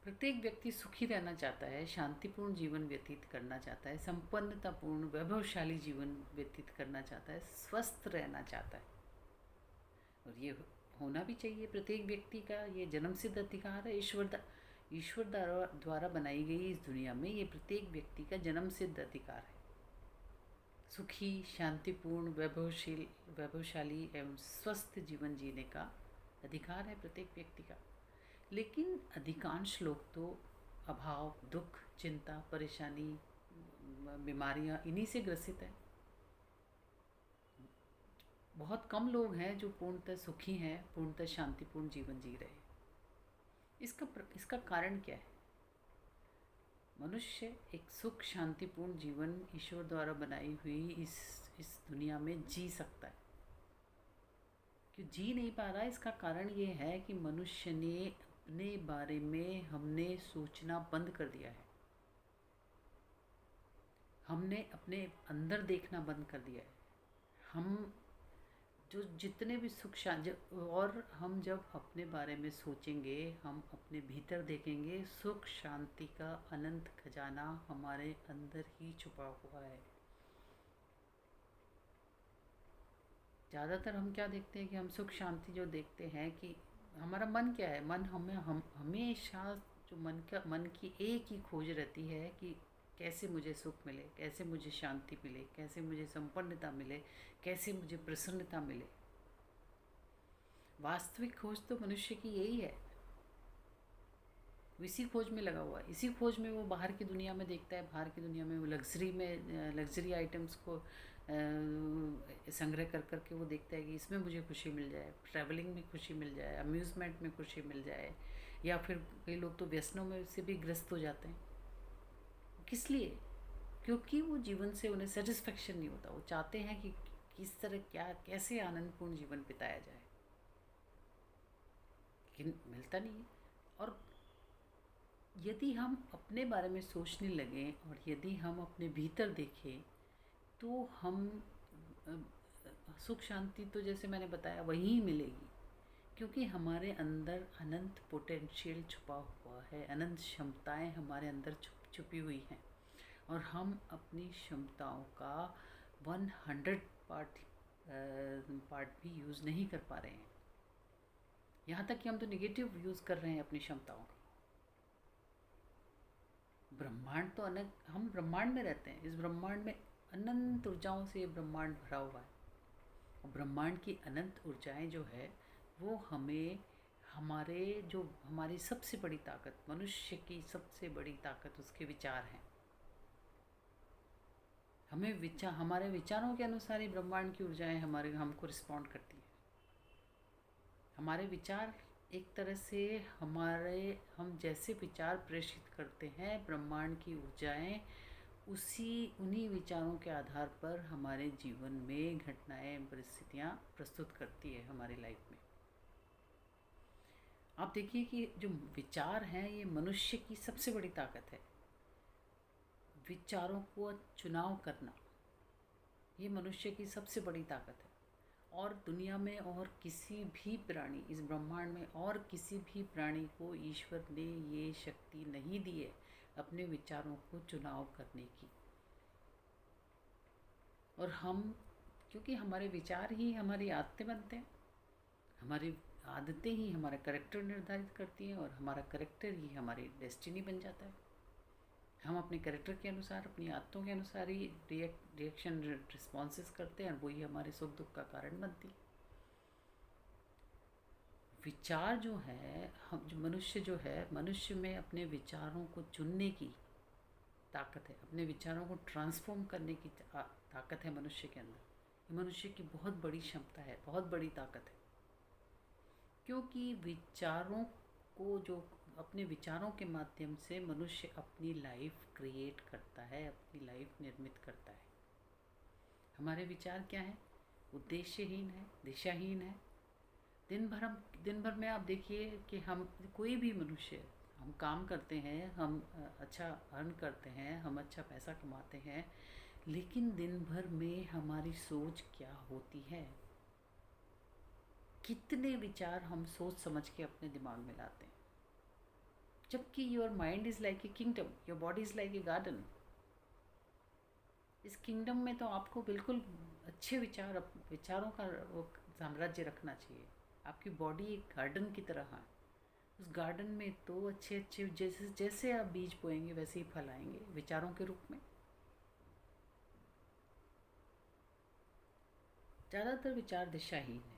प्रत्येक व्यक्ति सुखी रहना चाहता है, शांतिपूर्ण जीवन व्यतीत करना चाहता है, संपन्नतापूर्ण वैभवशाली जीवन व्यतीत करना चाहता है, स्वस्थ रहना चाहता है। और ये होना भी चाहिए प्रत्येक व्यक्ति का। ये जन्मसिद्ध अधिकार है, ईश्वर द्वारा बनाई गई इस दुनिया में ये प्रत्येक व्यक्ति का जन्मसिद्ध अधिकार है। सुखी, शांतिपूर्ण, वैभवशाली एवं स्वस्थ जीवन जीने का अधिकार है प्रत्येक व्यक्ति का। लेकिन अधिकांश लोग तो अभाव, दुख, चिंता, परेशानी, बीमारियां इन्हीं से ग्रसित हैं। बहुत कम लोग हैं जो पूर्णतः सुखी हैं, पूर्णतः शांतिपूर्ण जीवन जी रहे हैं। इसका कारण क्या है? मनुष्य एक सुख शांतिपूर्ण जीवन ईश्वर द्वारा बनाई हुई इस दुनिया में जी सकता है। क्यों जी नहीं पा रहा? इसका कारण ये है कि मनुष्य ने अपने बारे में हमने सोचना बंद कर दिया है। हमने अपने अंदर देखना बंद कर दिया है। हम जो जितने भी सुख शांति, और हम जब अपने बारे में सोचेंगे, हम अपने भीतर देखेंगे, सुख शांति का अनंत खजाना हमारे अंदर ही छुपा हुआ है। ज़्यादातर हम क्या देखते हैं कि हम सुख शांति जो देखते हैं कि हमारा मन क्या है, मन हम हमेशा जो मन की एक ही खोज रहती है कि कैसे मुझे सुख मिले, कैसे मुझे शांति मिले, कैसे मुझे संपन्नता मिले, कैसे मुझे प्रसन्नता मिले। वास्तविक खोज तो मनुष्य की यही है। वो इसी खोज में लगा हुआ है। इसी खोज में वो बाहर की दुनिया में देखता है। बाहर की दुनिया में वो लग्जरी आइटम्स को संग्रह कर करके वो देखता है कि इसमें मुझे खुशी मिल जाए, ट्रैवलिंग में खुशी मिल जाए, अम्यूज़मेंट में खुशी मिल जाए। या फिर कई लोग तो व्यसनों में से भी ग्रस्त हो जाते हैं। किस लिए? क्योंकि वो जीवन से उन्हें सेटिस्फेक्शन नहीं होता। वो चाहते हैं कि किस तरह कैसे आनंदपूर्ण जीवन बिताया जाए, लेकिन मिलता नहीं है। और यदि हम अपने बारे में सोचने लगें और यदि हम अपने भीतर देखें तो हम सुख शांति तो जैसे मैंने बताया वहीं मिलेगी। क्योंकि हमारे अंदर अनंत पोटेंशियल छुपा हुआ है, अनंत क्षमताएं हमारे अंदर छुपी हुई हैं। और हम अपनी क्षमताओं का 100 पार्ट भी यूज़ नहीं कर पा रहे हैं। यहाँ तक कि हम तो नेगेटिव यूज़ कर रहे हैं अपनी क्षमताओं का। ब्रह्मांड तो अनंत, हम ब्रह्मांड में रहते हैं। इस ब्रह्मांड में अनंत ऊर्जाओं से ब्रह्मांड भरा हुआ है। और ब्रह्मांड की अनंत ऊर्जाएं जो है वो हमें हमारी सबसे बड़ी ताकत, मनुष्य की सबसे बड़ी ताकत उसके विचार हैं। हमारे विचारों के अनुसार ही ब्रह्मांड की ऊर्जाएं हमको रिस्पॉन्ड करती हैं। हमारे विचार एक तरह से हम जैसे विचार प्रेषित करते हैं, ब्रह्मांड की ऊर्जाएं उन्हीं विचारों के आधार पर हमारे जीवन में घटनाएं, परिस्थितियां प्रस्तुत करती है हमारी लाइफ में। आप देखिए कि जो विचार हैं ये मनुष्य की सबसे बड़ी ताकत है। विचारों को चुनाव करना ये मनुष्य की सबसे बड़ी ताकत है। और दुनिया में और किसी भी प्राणी, इस ब्रह्मांड में और किसी भी प्राणी को ईश्वर ने ये शक्ति नहीं दी है अपने विचारों को चुनाव करने की। और क्योंकि हमारे विचार ही हमारी आदतें बनते हैं, हमारी आदतें ही हमारा करेक्टर निर्धारित करती हैं और हमारा करेक्टर ही हमारी डेस्टिनी बन जाता है। हम अपने करेक्टर के अनुसार, अपनी आदतों के अनुसार ही रिएक्शन रिस्पॉन्सेस करते हैं और वही हमारे सुख दुख का कारण बनती है। विचार जो है, मनुष्य में अपने विचारों को चुनने की ताकत है, अपने विचारों को ट्रांसफॉर्म करने की ताकत है मनुष्य के अंदर। ये मनुष्य की बहुत बड़ी क्षमता है, बहुत बड़ी ताकत है। क्योंकि अपने विचारों के माध्यम से मनुष्य अपनी लाइफ क्रिएट करता है, अपनी लाइफ निर्मित करता है। हमारे विचार क्या हैं? उद्देश्यहीन है, दिशाहीन है। दिन भर में आप देखिए कि कोई भी मनुष्य, हम काम करते हैं, हम अच्छा अर्न करते हैं, हम अच्छा पैसा कमाते हैं, लेकिन दिन भर में हमारी सोच क्या होती है? कितने विचार हम सोच समझ के अपने दिमाग में लाते हैं? जबकि your mind is like a kingdom, your body is like a garden. इस किंगडम में तो आपको बिल्कुल अच्छे विचारों का वो साम्राज्य रखना चाहिए। आपकी बॉडी एक गार्डन की तरह है। उस गार्डन में तो अच्छे अच्छे जैसे जैसे आप बीज बोएंगे वैसे ही फल आएंगे विचारों के रूप में। ज़्यादातर विचार दिशाहीन है,